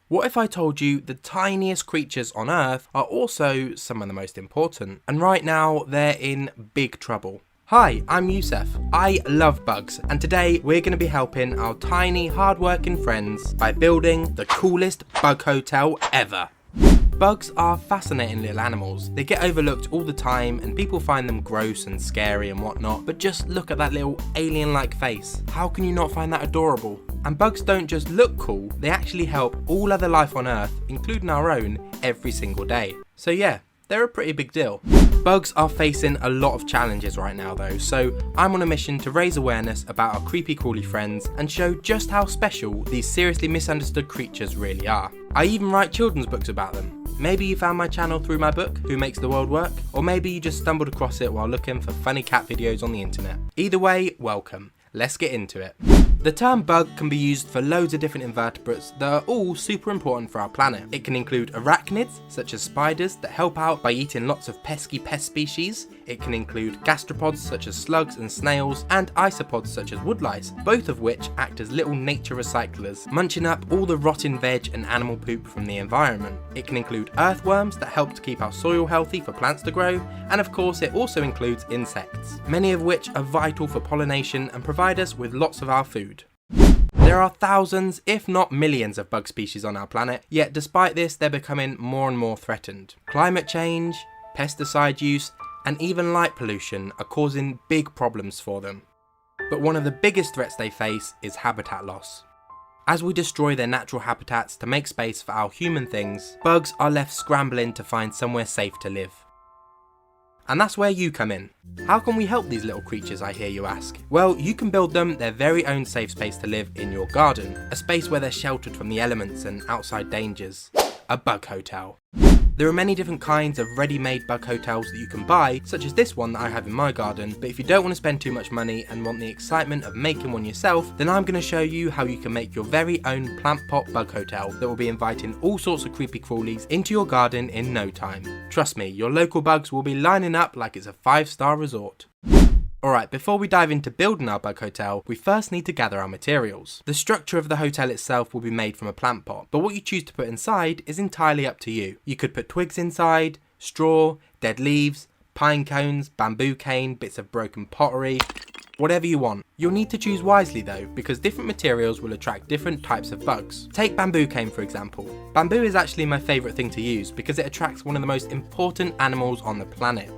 What if I told you the tiniest creatures on Earth are also some of the most important? And right now, they're in big trouble. Hi, I'm Youssef. I love bugs, and today we're going to be helping our tiny, hard-working friends by building the coolest bug hotel ever. Bugs are fascinating little animals. They get overlooked all the time and people find them gross and scary and whatnot, but just look at that little alien-like face. How can you not find that adorable? And bugs don't just look cool, they actually help all other life on Earth, including our own, every single day. So yeah, they're a pretty big deal. Bugs are facing a lot of challenges right now though, so I'm on a mission to raise awareness about our creepy crawly friends and show just how special these seriously misunderstood creatures really are. I even write children's books about them. Maybe you found my channel through my book, Who Makes the World Work? Or maybe you just stumbled across it while looking for funny cat videos on the internet. Either way, welcome. Let's get into it. The term bug can be used for loads of different invertebrates that are all super important for our planet. It can include arachnids, such as spiders, that help out by eating lots of pesky pest species. It can include gastropods, such as slugs and snails, and isopods, such as woodlice, both of which act as little nature recyclers, munching up all the rotten veg and animal poop from the environment. It can include earthworms that help to keep our soil healthy for plants to grow, and of course it also includes insects, many of which are vital for pollination and provide us with lots of our food. There are thousands, if not millions, of bug species on our planet, yet despite this they're becoming more and more threatened. Climate change, pesticide use, and even light pollution are causing big problems for them. But one of the biggest threats they face is habitat loss. As we destroy their natural habitats to make space for our human things, bugs are left scrambling to find somewhere safe to live. And that's where you come in. How can we help these little creatures, I hear you ask? Well, you can build them their very own safe space to live in your garden, a space where they're sheltered from the elements and outside dangers. A bug hotel. There are many different kinds of ready-made bug hotels that you can buy, such as this one that I have in my garden, but if you don't want to spend too much money and want the excitement of making one yourself, then I'm going to show you how you can make your very own plant pot bug hotel that will be inviting all sorts of creepy crawlies into your garden in no time. Trust me, your local bugs will be lining up like it's a 5-star resort. Alright, before we dive into building our bug hotel, we first need to gather our materials. The structure of the hotel itself will be made from a plant pot, but what you choose to put inside is entirely up to you. You could put twigs inside, straw, dead leaves, pine cones, bamboo cane, bits of broken pottery, whatever you want. You'll need to choose wisely though, because different materials will attract different types of bugs. Take bamboo cane for example. Bamboo is actually my favourite thing to use because it attracts one of the most important animals on the planet.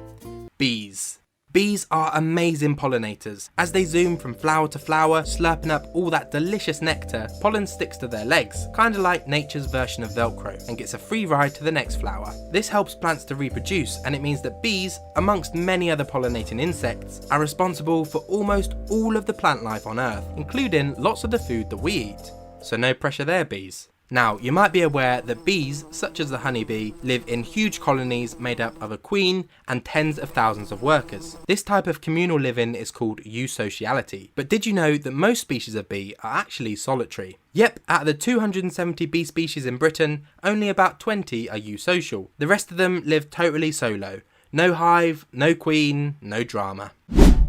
Bees. Bees are amazing pollinators. As they zoom from flower to flower, slurping up all that delicious nectar, pollen sticks to their legs, kinda like nature's version of Velcro, and gets a free ride to the next flower. This helps plants to reproduce, and it means that bees, amongst many other pollinating insects, are responsible for almost all of the plant life on Earth, including lots of the food that we eat. So no pressure there, bees. Now, you might be aware that bees, such as the honeybee, live in huge colonies made up of a queen and tens of thousands of workers. This type of communal living is called eusociality. But did you know that most species of bee are actually solitary? Yep, out of the 270 bee species in Britain, only about 20 are eusocial. The rest of them live totally solo. No hive, no queen, no drama.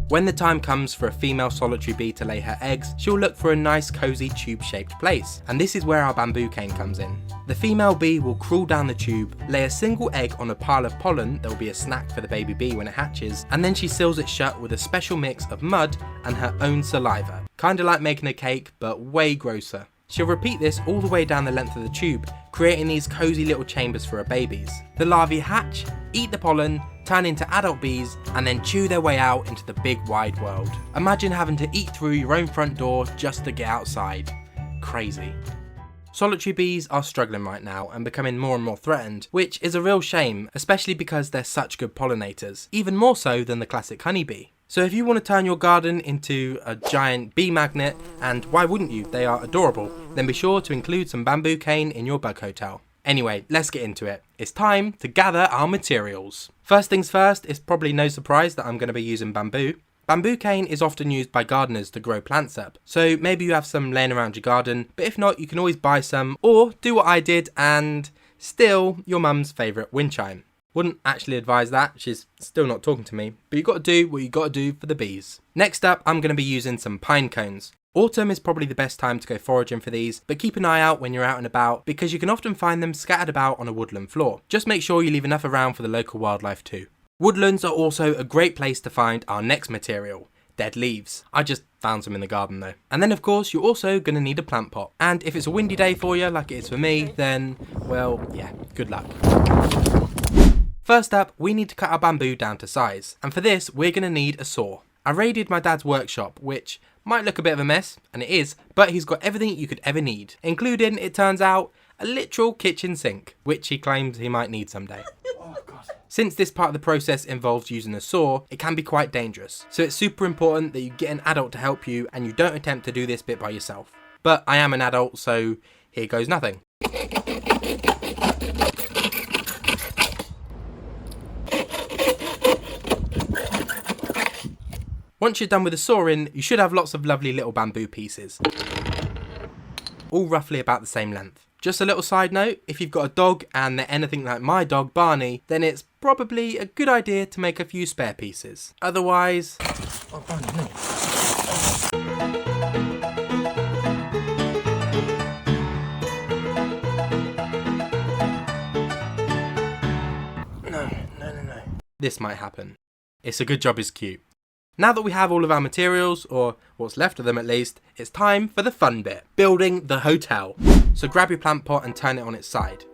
When the time comes for a female solitary bee to lay her eggs, she'll look for a nice cozy tube-shaped place, and this is where our bamboo cane comes in. The female bee will crawl down the tube, lay a single egg on a pile of pollen that will be a snack for the baby bee when it hatches, and then she seals it shut with a special mix of mud and her own saliva. Kinda like making a cake, but way grosser. She'll repeat this all the way down the length of the tube, creating these cozy little chambers for her babies. The larvae hatch, eat the pollen, turn into adult bees, and then chew their way out into the big wide world. Imagine having to eat through your own front door just to get outside. Crazy. Solitary bees are struggling right now and becoming more and more threatened, which is a real shame, especially because they're such good pollinators, even more so than the classic honeybee. So if you want to turn your garden into a giant bee magnet, and why wouldn't you, they are adorable, then be sure to include some bamboo cane in your bug hotel. Anyway, let's get into it. It's time to gather our materials. First things first, it's probably no surprise that I'm going to be using bamboo. Bamboo cane is often used by gardeners to grow plants up, so maybe you have some laying around your garden, but if not, you can always buy some, or do what I did and steal your mum's favourite wind chime. Wouldn't actually advise that, she's still not talking to me, but you got to do what you got to do for the bees. Next up, I'm going to be using some pine cones. Autumn is probably the best time to go foraging for these, but keep an eye out when you're out and about because you can often find them scattered about on a woodland floor. Just make sure you leave enough around for the local wildlife too. Woodlands are also a great place to find our next material, dead leaves. I just found some in the garden though. And then of course you're also going to need a plant pot. And if it's a windy day for you like it is for me, then, well, yeah, good luck. First up, we need to cut our bamboo down to size. And for this, we're going to need a saw. I raided my dad's workshop, which might look a bit of a mess, and it is, but he's got everything you could ever need, including, it turns out, a literal kitchen sink, which he claims he might need someday. Oh, God. Since this part of the process involves using a saw, it can be quite dangerous, so it's super important that you get an adult to help you and you don't attempt to do this bit by yourself. But I am an adult, so here goes nothing. Once you're done with the sawing, you should have lots of lovely little bamboo pieces, all roughly about the same length. Just a little side note, if you've got a dog and they're anything like my dog Barney, then it's probably a good idea to make a few spare pieces. Otherwise... Oh, Barney, no. No. This might happen. It's a good job it's cute. Now that we have all of our materials, or what's left of them at least, it's time for the fun bit, building the hotel. So grab your plant pot and turn it on its side.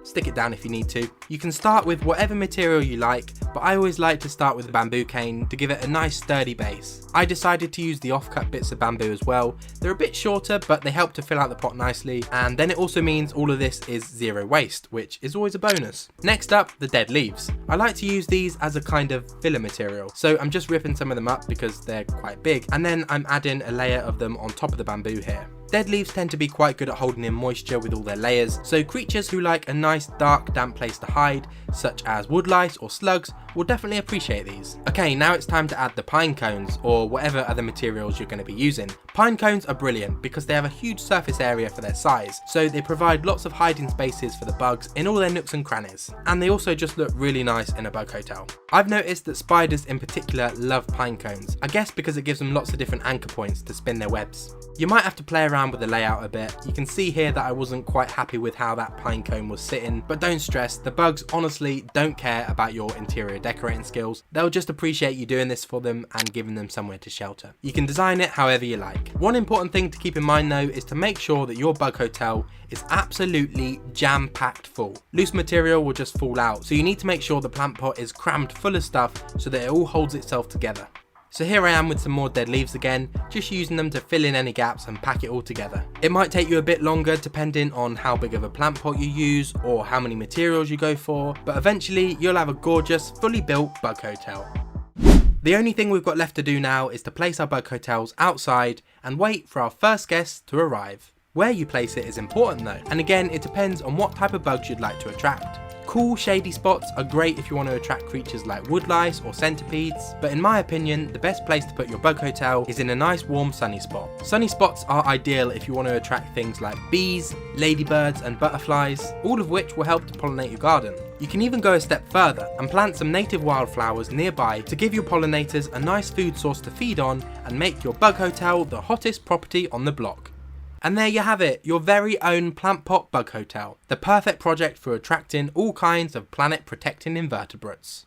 Stick it down if you need to. You can start with whatever material you like, but I always like to start with a bamboo cane to give it a nice sturdy base. I decided to use the offcut bits of bamboo as well. They're a bit shorter, but they help to fill out the pot nicely, and then it also means all of this is zero waste, which is always a bonus. Next up, the dead leaves. I like to use these as a kind of filler material, so I'm just ripping some of them up because they're quite big, and then I'm adding a layer of them on top of the bamboo here. Dead leaves tend to be quite good at holding in moisture with all their layers, so creatures who like a nice dark damp place to hide, such as woodlice or slugs, will definitely appreciate these. Okay, now it's time to add the pine cones, or whatever other materials you're going to be using. Pine cones are brilliant because they have a huge surface area for their size, so they provide lots of hiding spaces for the bugs in all their nooks and crannies, and they also just look really nice in a bug hotel. I've noticed that spiders in particular love pine cones, I guess because it gives them lots of different anchor points to spin their webs. You might have to play around with the layout a bit. You can see here that I wasn't quite happy with how that pine cone was sitting, but don't stress, the bugs honestly don't care about your interior decorating skills. They'll just appreciate you doing this for them and giving them somewhere to shelter. You can design it however you like. One important thing to keep in mind though is to make sure that your bug hotel is absolutely jam-packed full. Loose material will just fall out, so you need to make sure the plant pot is crammed full of stuff so that it all holds itself together. So here I am with some more dead leaves again, just using them to fill in any gaps and pack it all together. It might take you a bit longer depending on how big of a plant pot you use or how many materials you go for, but eventually you'll have a gorgeous, fully built bug hotel. The only thing we've got left to do now is to place our bug hotels outside and wait for our first guests to arrive. Where you place it is important though, and again it depends on what type of bugs you'd like to attract. Cool shady spots are great if you want to attract creatures like woodlice or centipedes, but in my opinion the best place to put your bug hotel is in a nice warm sunny spot. Sunny spots are ideal if you want to attract things like bees, ladybirds and butterflies, all of which will help to pollinate your garden. You can even go a step further and plant some native wildflowers nearby to give your pollinators a nice food source to feed on and make your bug hotel the hottest property on the block. And there you have it, your very own plant pot bug hotel, the perfect project for attracting all kinds of planet protecting invertebrates.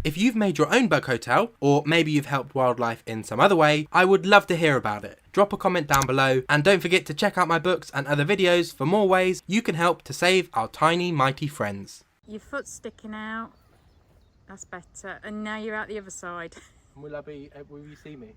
If you've made your own bug hotel, or maybe you've helped wildlife in some other way, I would love to hear about it. Drop a comment down below, and don't forget to check out my books and other videos for more ways you can help to save our tiny mighty friends. Your foot's sticking out, that's better, and now you're out the other side. Will you see me?